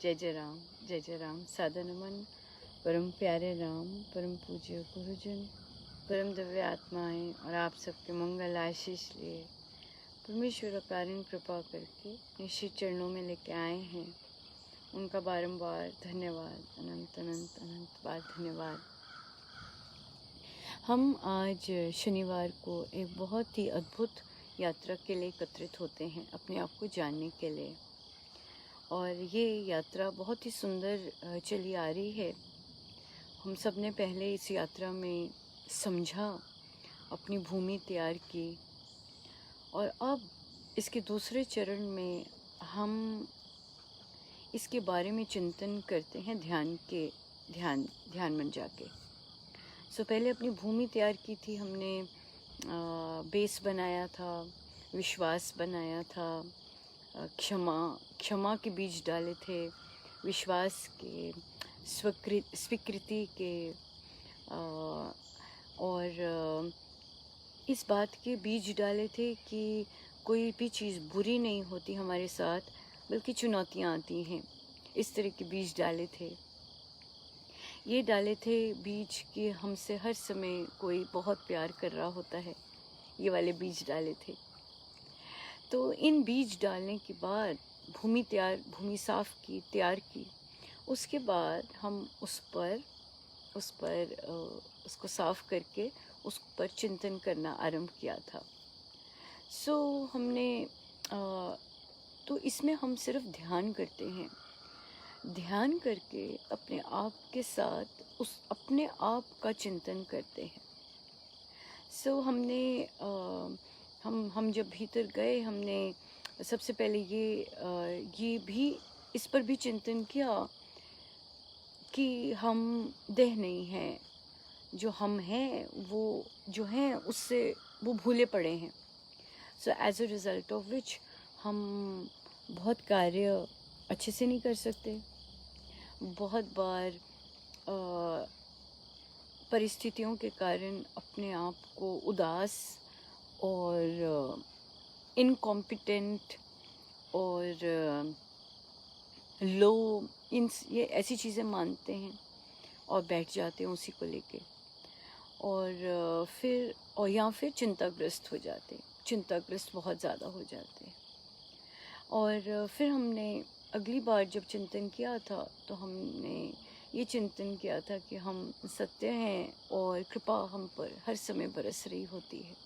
जय जय राम। सादर नमन परम प्यारे राम, परम पूज्य गुरुजन, परम दिव्य आत्माएं और आप सबके मंगल आशीष लिए परमेश्वर अपारण कृपा करके निश्चित चरणों में लेके आए हैं। उनका बारंबार धन्यवाद, अनंत अनंत अनंत बार धन्यवाद। हम आज शनिवार को एक बहुत ही अद्भुत यात्रा के लिए एकत्रित होते हैं, अपने आप को जानने के लिए। और ये यात्रा बहुत ही सुंदर चली आ रही है। हम सब ने पहले इस यात्रा में समझा, अपनी भूमि तैयार की, और अब इसके दूसरे चरण में हम इसके बारे में चिंतन करते हैं ध्यान में जाके। पहले अपनी भूमि तैयार की थी हमने, बेस बनाया था, विश्वास बनाया था, क्षमा के बीज डाले थे, विश्वास के, स्वीकृति के, और इस बात के बीज डाले थे कि कोई भी चीज़ बुरी नहीं होती हमारे साथ, बल्कि चुनौतियाँ आती हैं। इस तरह के बीज डाले थे। ये डाले थे बीज कि हमसे हर समय कोई बहुत प्यार कर रहा होता है, ये वाले बीज डाले थे। तो इन बीज डालने के बाद भूमि साफ की, तैयार की। उसके बाद हम उस पर उसको साफ करके उस पर चिंतन करना आरंभ किया था। हमने तो इसमें हम सिर्फ ध्यान करते हैं। ध्यान करके अपने आप के साथ उस अपने आप का चिंतन करते हैं। हमने हम जब भीतर गए, हमने सबसे पहले ये भी इस पर भी चिंतन किया कि हम देह नहीं हैं, जो हम हैं वो जो हैं उससे वो भूले पड़े हैं। As a result of which हम बहुत कार्य अच्छे से नहीं कर सकते। बहुत बार परिस्थितियों के कारण अपने आप को उदास और इनकॉम्पिटेंट और लो, ये ऐसी चीज़ें मानते हैं और बैठ जाते हैं उसी को लेके। और फिर चिंताग्रस्त हो जाते हैं, चिंताग्रस्त बहुत ज़्यादा हो जाते हैं। और फिर हमने अगली बार जब चिंतन किया था तो हमने ये चिंतन किया था कि हम सत्य हैं और कृपा हम पर हर समय बरस रही होती है।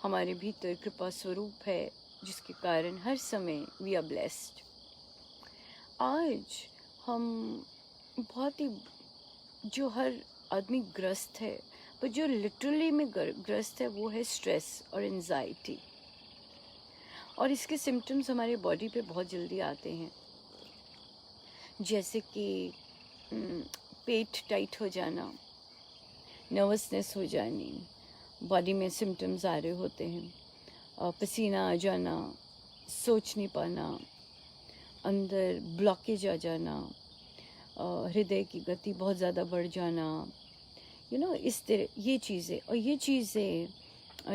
हमारे भीतर कृपा स्वरूप है, जिसके कारण हर समय वी आर ब्लेस्ड। आज हम बहुत ही, जो हर आदमी ग्रस्त है, पर जो लिटरली में ग्रस्त है वो है स्ट्रेस और एंजाइटी। और इसके सिम्टम्स हमारे बॉडी पे बहुत जल्दी आते हैं, जैसे कि पेट टाइट हो जाना, नर्वसनेस हो जानी, बॉडी में सिम्टम्स आ रहे होते हैं, पसीना आ जाना, सोच नहीं पाना, अंदर ब्लॉकेज आ जाना, हृदय की गति बहुत ज़्यादा बढ़ जाना, इस तरह ये चीज़ें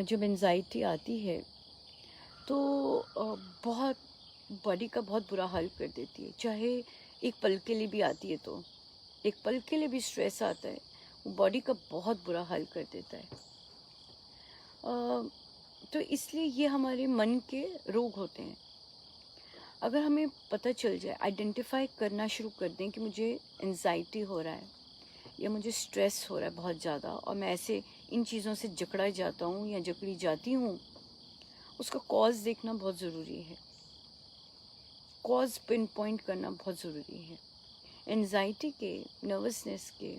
जब एंजाइटी आती है तो बहुत बॉडी का बहुत बुरा हाल कर देती है। चाहे एक पल के लिए भी आती है, तो एक पल के लिए भी स्ट्रेस आता है, वो बॉडी का बहुत बुरा हाल कर देता है। तो इसलिए ये हमारे मन के रोग होते हैं। अगर हमें पता चल जाए, आइडेंटिफाई करना शुरू कर दें कि मुझे एंजाइटी हो रहा है या मुझे स्ट्रेस हो रहा है बहुत ज़्यादा, और मैं ऐसे इन चीज़ों से जकड़ा जाता हूँ या जकड़ी जाती हूँ, उसका कॉज देखना बहुत ज़रूरी है। कॉज पिन पॉइंट करना बहुत ज़रूरी है। एंजाइटी के, नर्वसनेस के,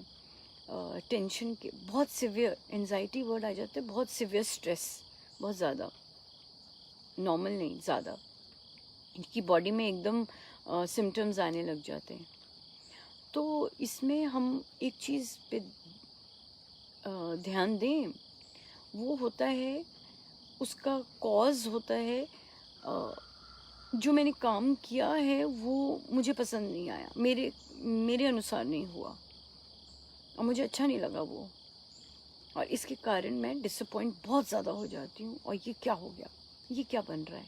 टेंशन के, बहुत सिवियर एंजाइटी वर्ड आ जाते हैं, बहुत सिवियर स्ट्रेस, बहुत ज़्यादा, नॉर्मल नहीं, ज़्यादा, इनकी बॉडी में एकदम सिम्टम्स आने लग जाते हैं। तो इसमें हम एक चीज़ पे ध्यान दें, वो होता है, उसका कॉज होता है, जो मैंने काम किया है वो मुझे पसंद नहीं आया, मेरे अनुसार नहीं हुआ और मुझे अच्छा नहीं लगा वो, और इसके कारण मैं डिसअपॉइंट बहुत ज़्यादा हो जाती हूँ। और ये क्या हो गया, ये क्या बन रहा है,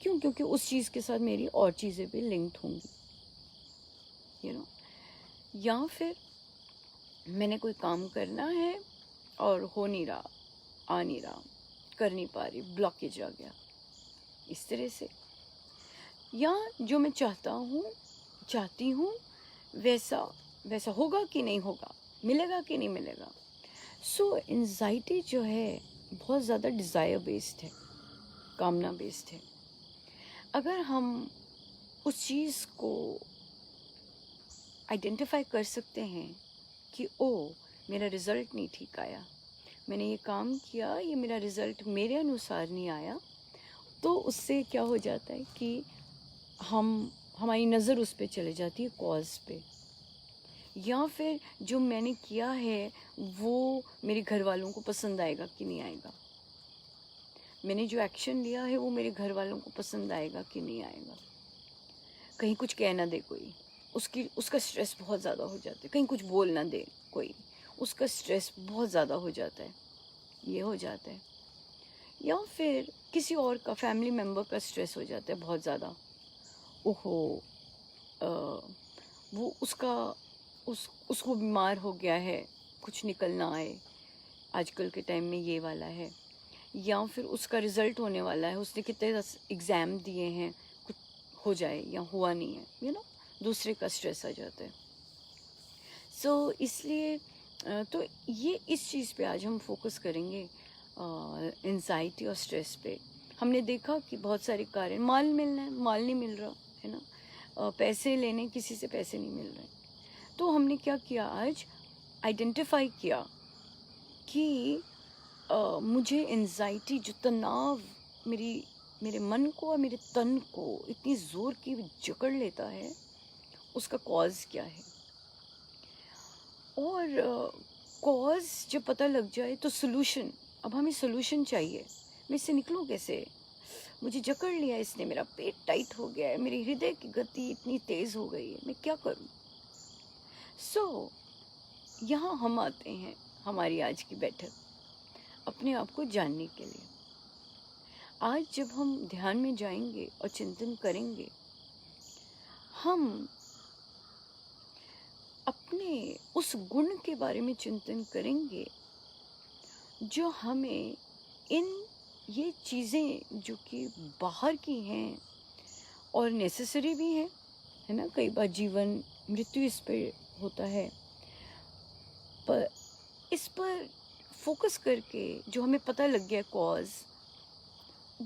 क्यों? क्योंकि उस चीज़ के साथ मेरी और चीज़ें भी लिंक्ड होंगी। यू नो, या फिर मैंने कोई काम करना है और हो नहीं रहा, आ नहीं रहा, कर नहीं पा रही, ब्लॉकेज आ गया, इस तरह से। या जो मैं चाहती हूँ वैसा वैसा होगा कि नहीं होगा, मिलेगा कि नहीं मिलेगा। सो एंजाइटी जो है बहुत ज़्यादा डिज़ायर बेस्ड है, कामना बेस्ड है। अगर हम उस चीज़ को आइडेंटिफाई कर सकते हैं कि ओ, मेरा रिज़ल्ट नहीं ठीक आया, मैंने ये काम किया, ये मेरा रिज़ल्ट मेरे अनुसार नहीं आया, तो उससे क्या हो जाता है कि हमारी नज़र उस पे चले जाती है, कॉज पे। या फिर जो मैंने किया है वो मेरे घर वालों को पसंद आएगा कि नहीं आएगा, मैंने जो एक्शन लिया है वो मेरे घर वालों को पसंद आएगा कि नहीं आएगा, कहीं कुछ कह ना दे कोई, उसका स्ट्रेस बहुत ज़्यादा हो जाता है, कहीं कुछ बोल ना दे कोई, उसका स्ट्रेस बहुत ज़्यादा हो जाता है, ये हो जाता है। या फिर किसी और का, फैमिली मेम्बर का स्ट्रेस हो जाता है बहुत ज़्यादा, ओहो, अ, वो उसको बीमार हो गया है, कुछ निकल ना आए, आजकल के टाइम में ये वाला है। या फिर उसका रिज़ल्ट होने वाला है, उसने कितने एग्ज़ाम दिए हैं, कुछ हो जाए या हुआ नहीं है, दूसरे का स्ट्रेस आ जाता है। सो इसलिए तो ये इस चीज़ पे आज हम फोकस करेंगे, एंजाइटी और स्ट्रेस पे। हमने देखा कि बहुत सारे कारण, माल मिलना है, माल नहीं मिल रहा है ना, पैसे लेने, किसी से पैसे नहीं मिल रहे। तो हमने क्या किया, आज आइडेंटिफाई किया कि मुझे एंजाइटी, जो तनाव मेरे मन को और मेरे तन को इतनी ज़ोर की जकड़ लेता है, उसका कॉज क्या है। और कॉज जब पता लग जाए तो सोल्यूशन, अब हमें सोल्यूशन चाहिए, मैं इससे निकलूँ कैसे, मुझे जकड़ लिया इसने, मेरा पेट टाइट हो गया है, मेरी हृदय की गति इतनी तेज़ हो गई है, मैं क्या करूँ। सो यहाँ हम आते हैं, हमारी आज की बैठक अपने आप को जानने के लिए। आज जब हम ध्यान में जाएंगे और चिंतन करेंगे, हम अपने उस गुण के बारे में चिंतन करेंगे जो हमें ये चीज़ें जो कि बाहर की हैं और नेसेसरी भी हैं, है ना, कई बार जीवन मृत्यु इस पर होता है, पर इस पर फोकस करके जो हमें पता लग गया कॉज,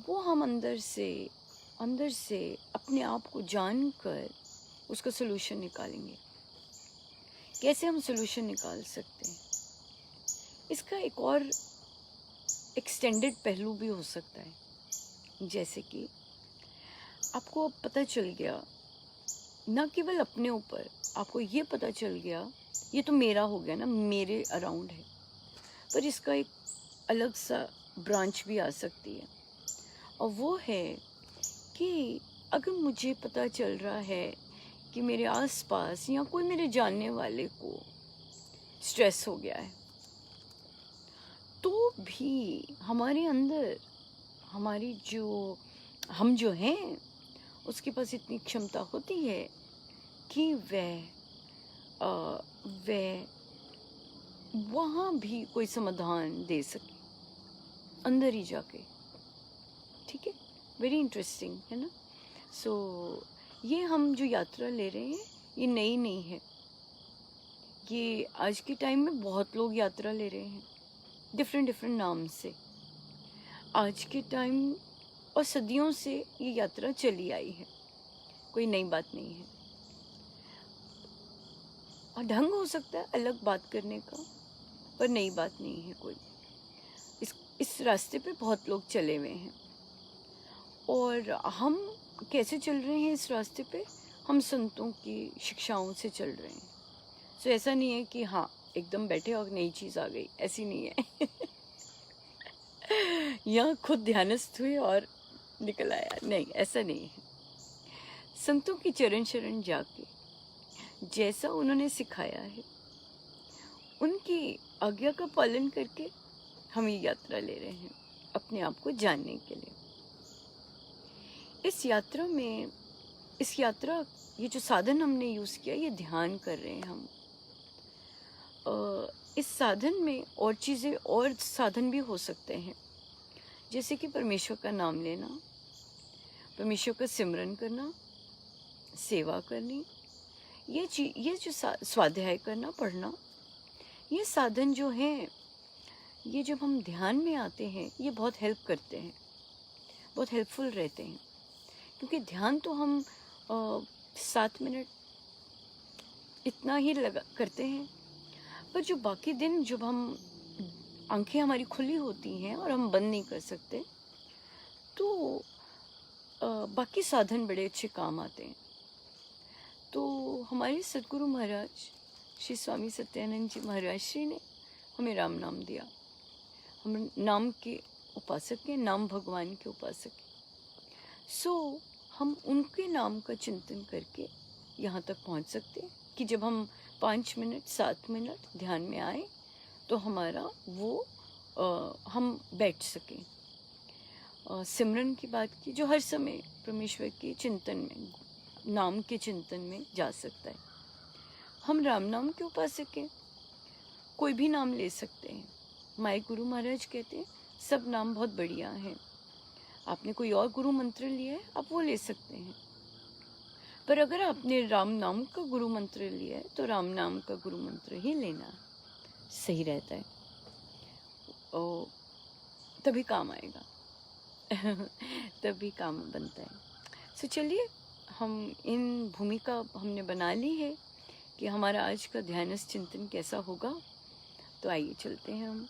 वो हम अंदर से अपने आप को जानकर उसका सोल्यूशन निकालेंगे। कैसे हम सोल्यूशन निकाल सकते हैं, इसका एक और एक्सटेंडेड पहलू भी हो सकता है। जैसे कि आपको अब पता चल गया, न केवल अपने ऊपर, आपको ये पता चल गया ये तो मेरा हो गया ना, मेरे अराउंड है, पर इसका एक अलग सा ब्रांच भी आ सकती है, और वो है कि अगर मुझे पता चल रहा है कि मेरे आसपास या कोई मेरे जानने वाले को स्ट्रेस हो गया है, तो भी हमारे अंदर, हम जो हैं, उसके पास इतनी क्षमता होती है कि वह वहाँ भी कोई समाधान दे सके, अंदर ही जाके। ठीक है, वेरी इंटरेस्टिंग है ना। सो ये हम जो यात्रा ले रहे हैं, ये नई नहीं है, ये आज के टाइम में बहुत लोग यात्रा ले रहे हैं डिफरेंट नाम से। आज के टाइम और सदियों से ये यात्रा चली आई है, कोई नई बात नहीं है। और ढंग हो सकता है अलग बात करने का, पर नई बात नहीं है कोई। इस रास्ते पे बहुत लोग चले हुए हैं, और हम कैसे चल रहे हैं इस रास्ते पे, हम संतों की शिक्षाओं से चल रहे हैं। सो ऐसा नहीं है कि हाँ एकदम बैठे और नई चीज़ आ गई, ऐसी नहीं है। यहाँ खुद ध्यानस्थ हुए और निकल आया, नहीं, ऐसा नहीं है। संतों की चरण शरण जाके जैसा उन्होंने सिखाया है, उनकी आज्ञा का पालन करके हम ये यात्रा ले रहे हैं अपने आप को जानने के लिए। इस यात्रा में इस यात्रा, ये जो साधन हमने यूज़ किया, ये ध्यान कर रहे हैं हम। इस साधन में और चीज़ें, और साधन भी हो सकते हैं, जैसे कि परमेश्वर का नाम लेना, परमेश्वर का सिमरन करना, सेवा करनी, ये जो स्वाध्याय करना, पढ़ना, ये साधन जो हैं, ये जब हम ध्यान में आते हैं, ये बहुत हेल्प करते हैं, बहुत हेल्पफुल रहते हैं। क्योंकि ध्यान तो हम 7 मिनट इतना ही लगा करते हैं, पर जो बाकी दिन जब हम आंखें हमारी खुली होती हैं और हम बंद नहीं कर सकते, तो बाकी साधन बड़े अच्छे काम आते हैं। तो हमारे सद्गुरु महाराज श्री स्वामी सत्यानंद जी महाराज श्री ने हमें राम नाम दिया। हम नाम के उपासक हैं, नाम भगवान के उपासक हैं। सो हम उनके नाम का चिंतन करके यहाँ तक पहुँच सकते हैं कि जब हम 5 मिनट 7 मिनट ध्यान में आए तो हमारा वो हम बैठ सकें। सिमरन की बात की, जो हर समय परमेश्वर के चिंतन में, नाम के चिंतन में जा सकता है। हम राम नाम के उपासक हैं, कोई भी नाम ले सकते हैं। हमारे गुरु महाराज कहते हैं सब नाम बहुत बढ़िया हैं, आपने कोई और गुरु मंत्र लिया है आप वो ले सकते हैं, पर अगर आपने राम नाम का गुरु मंत्र लिया है तो राम नाम का गुरु मंत्र ही लेना सही रहता है, और तभी काम आएगा तभी काम बनता है। सो चलिए, हम इन भूमिका हमने बना ली है कि हमारा आज का ध्यानस्थ चिंतन कैसा होगा। तो आइए चलते हैं हम।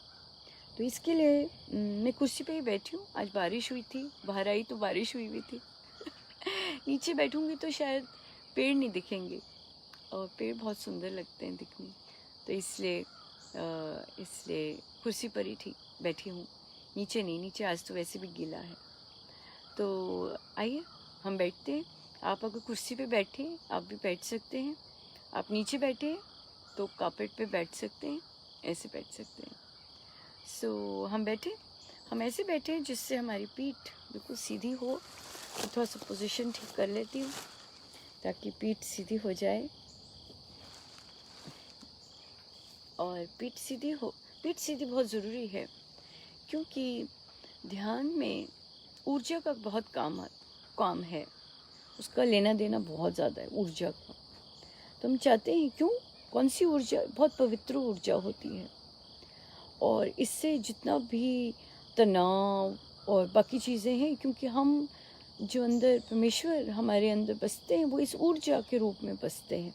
तो इसके लिए मैं कुर्सी पे ही बैठी हूँ। आज बारिश हुई थी, बाहर आई तो बारिश हुई थी नीचे बैठूंगी तो शायद पेड़ नहीं दिखेंगे, और पेड़ बहुत सुंदर लगते हैं दिखने, तो इसलिए कुर्सी पर ही ठीक बैठी हूँ, नीचे नहीं। नीचे आज तो वैसे भी गीला है। तो आइए हम बैठते हैं। आप अगर कुर्सी पे बैठे आप भी बैठ सकते हैं, आप नीचे बैठे तो कार्पेट पे बैठ सकते हैं, ऐसे बैठ सकते हैं। सो हम ऐसे बैठे हैं जिससे हमारी पीठ बिल्कुल सीधी हो। तो थोड़ा सा पोजीशन ठीक कर लेती हूँ ताकि पीठ सीधी हो जाए। और पीठ सीधी बहुत ज़रूरी है, क्योंकि ध्यान में ऊर्जा का बहुत काम है, उसका लेना देना बहुत ज़्यादा है ऊर्जा का। तो हम चाहते हैं, क्यों, कौन सी ऊर्जा, बहुत पवित्र ऊर्जा होती है, और इससे जितना भी तनाव और बाकी चीज़ें हैं, क्योंकि हम जो अंदर परमेश्वर हमारे अंदर बसते हैं वो इस ऊर्जा के रूप में बसते हैं।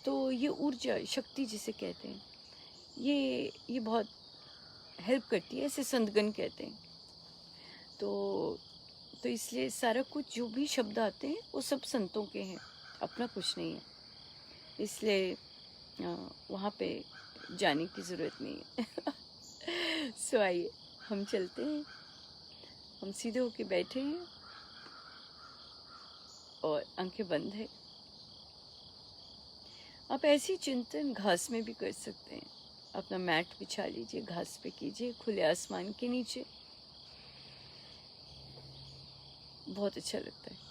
तो ये ऊर्जा, शक्ति जिसे कहते हैं, ये बहुत हेल्प करती है, इसे संतगण कहते हैं। तो इसलिए सारा कुछ जो भी शब्द आते हैं वो सब संतों के हैं, अपना कुछ नहीं है, इसलिए वहाँ पे जाने की ज़रूरत नहीं है सो आइए हम चलते हैं। हम सीधे होके बैठे हैं और आंखें बंद है। आप ऐसी चिंतन घास में भी कर सकते हैं। अपना मैट बिछा लीजिए, घास पे कीजिए, खुले आसमान के नीचे, बहुत अच्छा लगता है।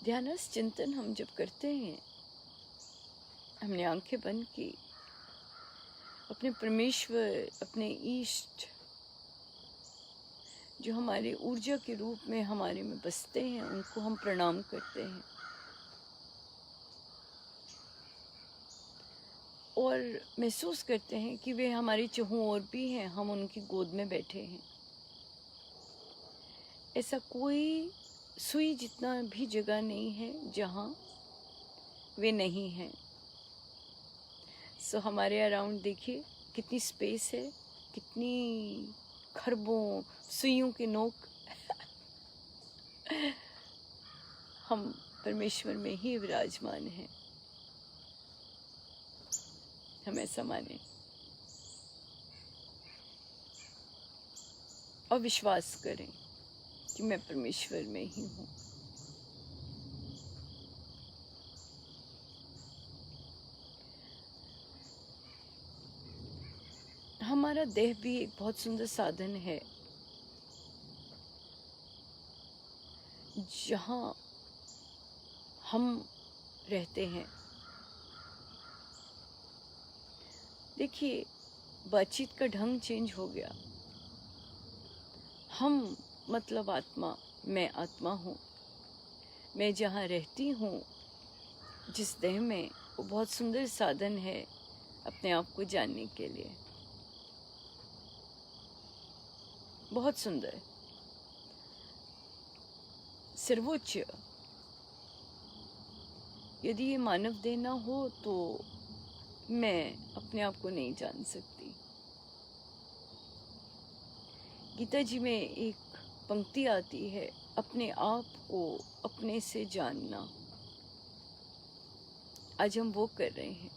ध्यानस्थ चिंतन हम जब करते हैं, हमने आंखें बंद की, अपने परमेश्वर, अपने ईष्ट जो हमारे ऊर्जा के रूप में हमारे में बसते हैं, उनको हम प्रणाम करते हैं और महसूस करते हैं कि वे हमारे चहुओं ओर भी हैं, हम उनकी गोद में बैठे हैं। ऐसा कोई सुई जितना भी जगह नहीं है जहाँ वे नहीं हैं। सो हमारे अराउंड देखिए कितनी स्पेस है, कितनी खरबों सुइयों के नोक हम परमेश्वर में ही विराजमान हैं, हम ऐसा माने और विश्वास करें कि मैं परमेश्वर में ही हूँ। हमारा देह भी एक बहुत सुंदर साधन है, जहाँ हम रहते हैं। देखिए, बातचीत का ढंग चेंज हो गया। हम मतलब आत्मा, मैं आत्मा हूँ। मैं जहाँ रहती हूँ, जिस देह में, वो बहुत सुंदर साधन है अपने आप को जानने के लिए। बहुत सुंदर, सर्वोच्च। यदि ये मानव देह ना हो तो मैं अपने आप को नहीं जान सकती। गीता जी में एक पंक्ति आती है, अपने आप को अपने से जानना। आज हम वो कर रहे हैं।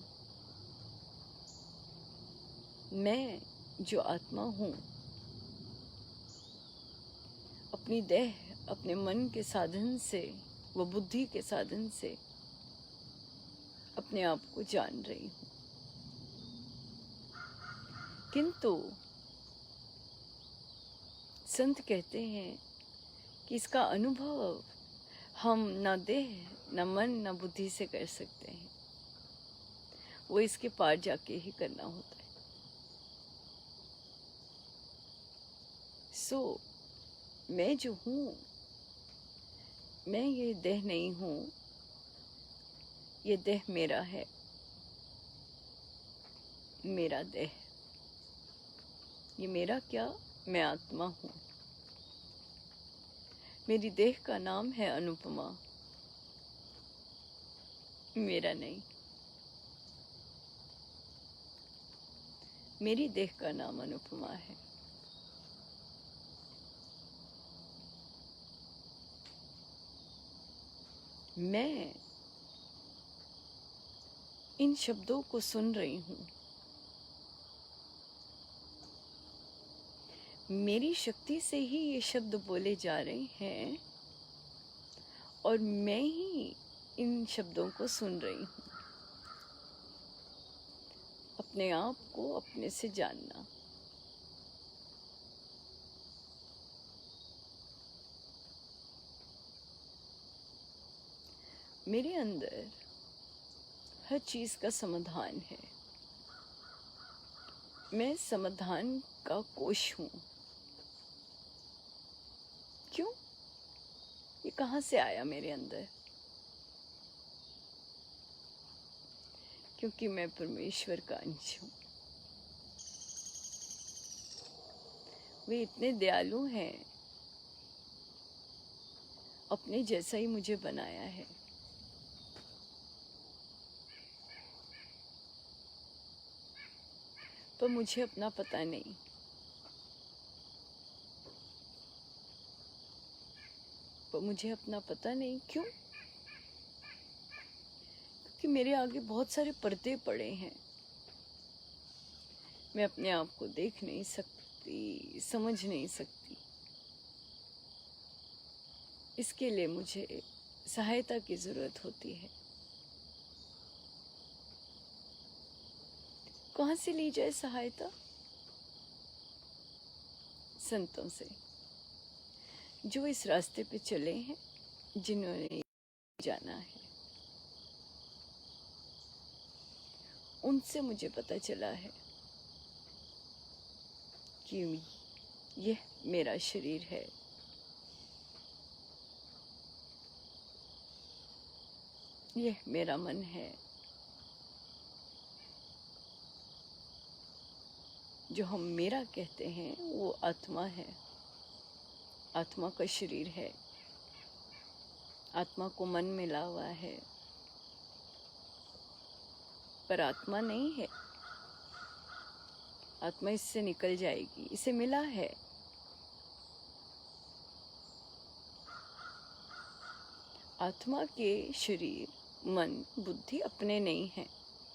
मैं जो आत्मा हूँ, अपनी देह, अपने मन के साधन से, व बुद्धि के साधन से अपने आप को जान रही हूँ। किंतु संत कहते हैं कि इसका अनुभव हम न देह, न मन, न बुद्धि से कर सकते हैं। वो इसके पार जाके ही करना होता है। मैं जो हूँ, मैं ये देह नहीं हूँ। ये देह मेरा है, मेरा देह। ये मेरा क्या, मैं आत्मा हूँ। मेरी देह का नाम है अनुपमा, मेरा नहीं। मेरी देह का नाम अनुपमा है। मैं इन शब्दों को सुन रही हूँ। मेरी शक्ति से ही ये शब्द बोले जा रहे हैं और मैं ही इन शब्दों को सुन रही हूँ। अपने आप को अपने से जानना। मेरे अंदर हर चीज का समाधान है। मैं समाधान का कोश हूँ। क्यों? ये कहाँ से आया मेरे अंदर? क्योंकि मैं परमेश्वर का अंश हूँ। वे इतने दयालु हैं, अपने जैसा ही मुझे बनाया है। पर मुझे अपना पता नहीं। पर मुझे अपना पता नहीं क्यों? क्योंकि मेरे आगे बहुत सारे पर्दे पड़े हैं। मैं अपने आप को देख नहीं सकती, समझ नहीं सकती। इसके लिए मुझे सहायता की जरूरत होती है। कहाँ से ली जाए सहायता? संतों से, जो इस रास्ते पे चले हैं, जिन्होंने जाना है। उनसे मुझे पता चला है कि यह मेरा शरीर है। यह मेरा मन है। जो हम मेरा कहते हैं वो आत्मा है। आत्मा का शरीर है। आत्मा को मन मिला हुआ है, पर आत्मा नहीं है। आत्मा इससे निकल जाएगी, इसे मिला है। आत्मा के शरीर, मन, बुद्धि अपने नहीं है।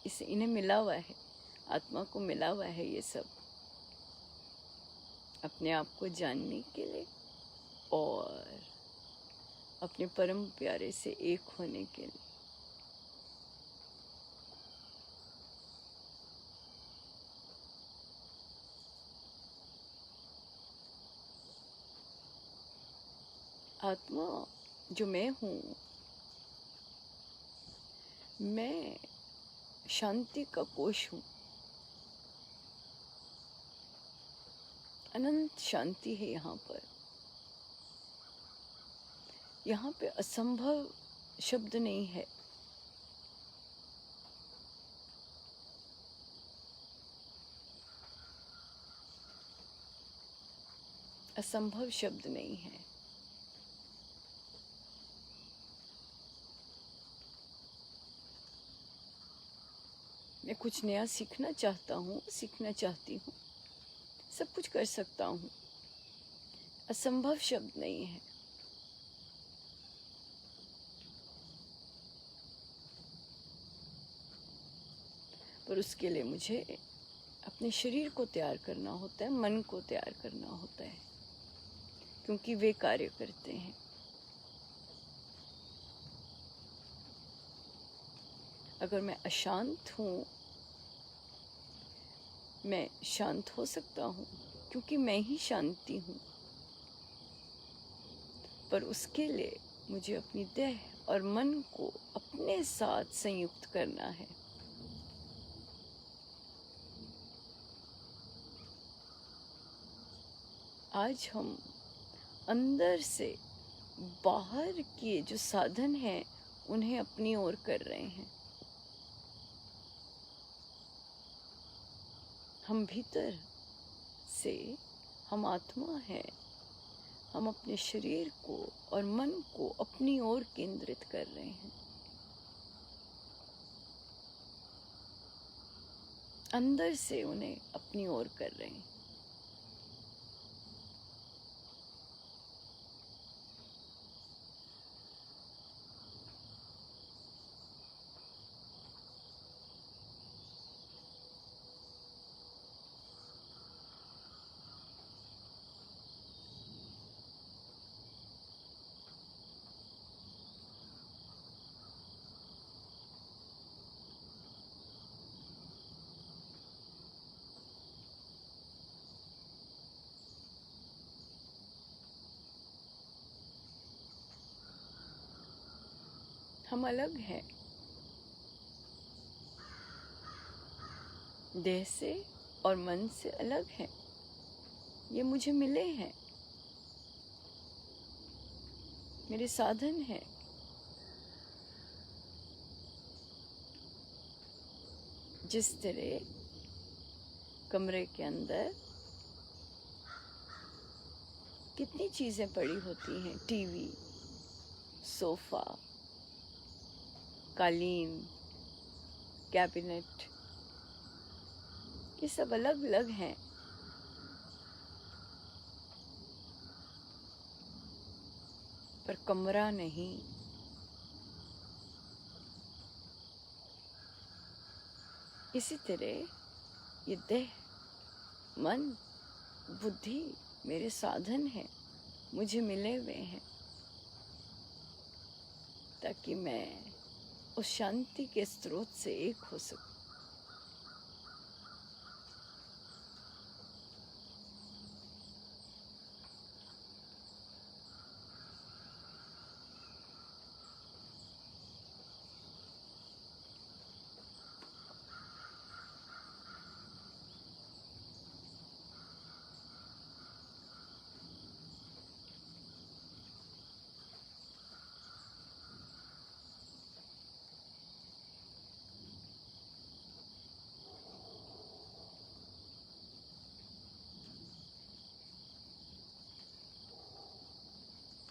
इसे इन्हें मिला हुआ है। आत्मा को मिला हुआ है ये सब, अपने आप को जानने के लिए और अपने परम प्यारे से एक होने के लिए। आत्मा जो मैं हूँ, मैं शांति का कोश हूँ। अनंत शांति है यहाँ पर। यहाँ पे असंभव शब्द नहीं है। असंभव शब्द नहीं है। मैं कुछ नया सीखना चाहता हूँ, सीखना चाहती हूँ, सब कुछ कर सकता हूँ। असंभव शब्द नहीं है। पर उसके लिए मुझे अपने शरीर को तैयार करना होता है, मन को तैयार करना होता है, क्योंकि वे कार्य करते हैं। अगर मैं अशांत हूँ, मैं शांत हो सकता हूँ, क्योंकि मैं ही शांति हूँ। पर उसके लिए मुझे अपनी देह और मन को अपने साथ संयुक्त करना है। आज हम अंदर से बाहर के जो साधन हैं उन्हें अपनी ओर कर रहे हैं। हम भीतर से, हम आत्मा है, हम अपने शरीर को और मन को अपनी ओर केंद्रित कर रहे हैं। अंदर से उन्हें अपनी ओर कर रहे हैं। हम अलग हैं, देह से और मन से अलग हैं। ये मुझे मिले हैं, मेरे साधन हैं। जिस तरह कमरे के अंदर कितनी चीजें पड़ी होती हैं, टीवी, सोफा, कालीन, कैबिनेट, ये सब अलग अलग हैं। पर कमरा नहीं। इसी तरह ये देह, मन, बुद्धि मेरे साधन हैं, मुझे मिले हुए हैं, ताकि मैं उस शांति के स्रोत से एक हो सकूं।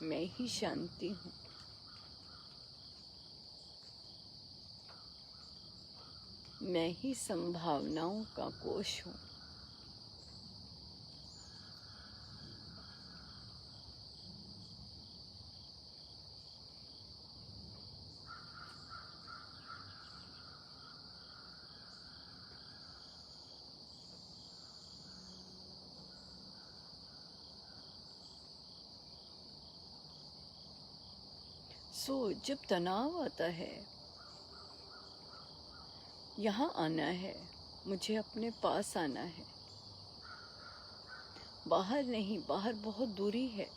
मैं ही शांति हूँ। मैं ही संभावनाओं का कोश हूँ। सो जब तनाव आता है, यहाँ आना है, मुझे अपने पास आना है, बाहर नहीं, बाहर बहुत दूरी है,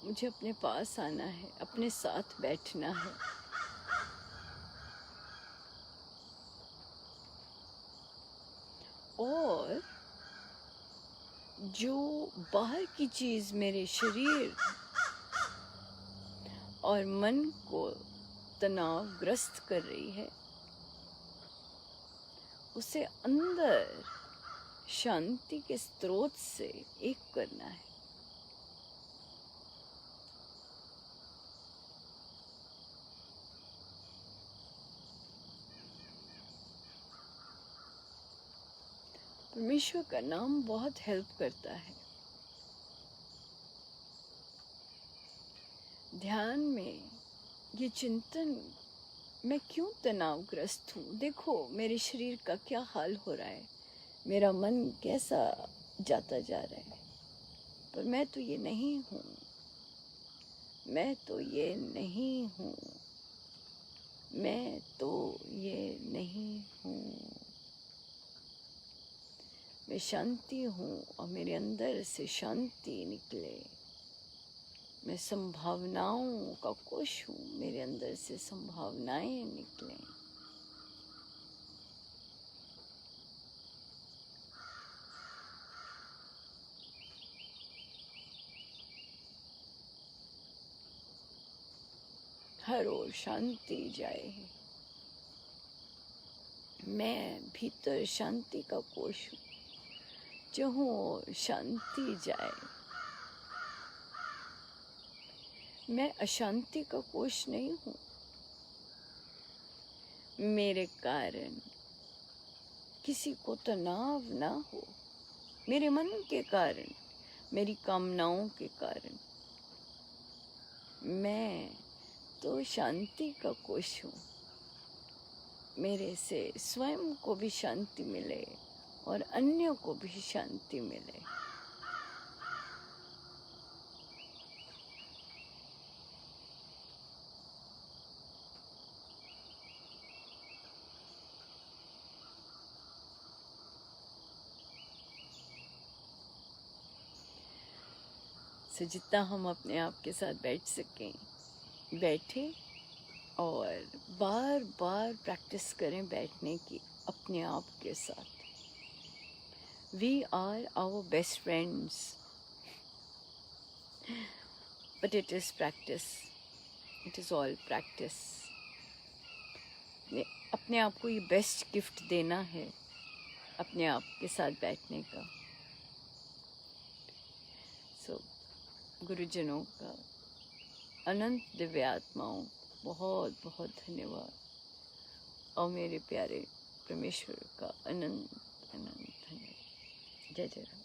मुझे अपने पास आना है, अपने साथ बैठना है। और जो बाहर की चीज़ मेरे शरीर और मन को तनावग्रस्त कर रही है, उसे अंदर शांति के स्रोत से एक करना है। परमेश्वर का नाम बहुत हेल्प करता है। ध्यान में ये चिंतन, मैं क्यों तनावग्रस्त हूँ, देखो मेरे शरीर का क्या हाल हो रहा है, मेरा मन कैसा जाता जा रहा है, पर मैं तो ये नहीं हूँ, मैं तो ये नहीं हूँ, मैं तो ये नहीं हूँ। मैं शांति हूँ और मेरे अंदर से शांति निकले। मैं संभावनाओं का कोश हूँ, मेरे अंदर से संभावनाएं निकलें। हर ओर शांति जाए। मैं भीतर शांति का कोश हूँ, जहाँ ओर शांति जाए। मैं अशांति का कोश नहीं हूँ। मेरे कारण किसी को तनाव ना हो, मेरे मन के कारण, मेरी कामनाओं के कारण। मैं तो शांति का कोश हूँ। मेरे से स्वयं को भी शांति मिले और अन्यों को भी शांति मिले। से जितना हम अपने आप के साथ बैठ सकें, बैठे और बार बार प्रैक्टिस करें बैठने की अपने आप के साथ। We are our best friends, but it is practice. It is all practice. अपने आप को ये बेस्ट गिफ्ट देना है, अपने आप के साथ बैठने का। सो गुरुजनों का, अनंत दिव्य आत्माओं, बहुत बहुत धन्यवाद। और मेरे प्यारे परमेश्वर का अनंत अनंत धन्यवाद। जय जय राम।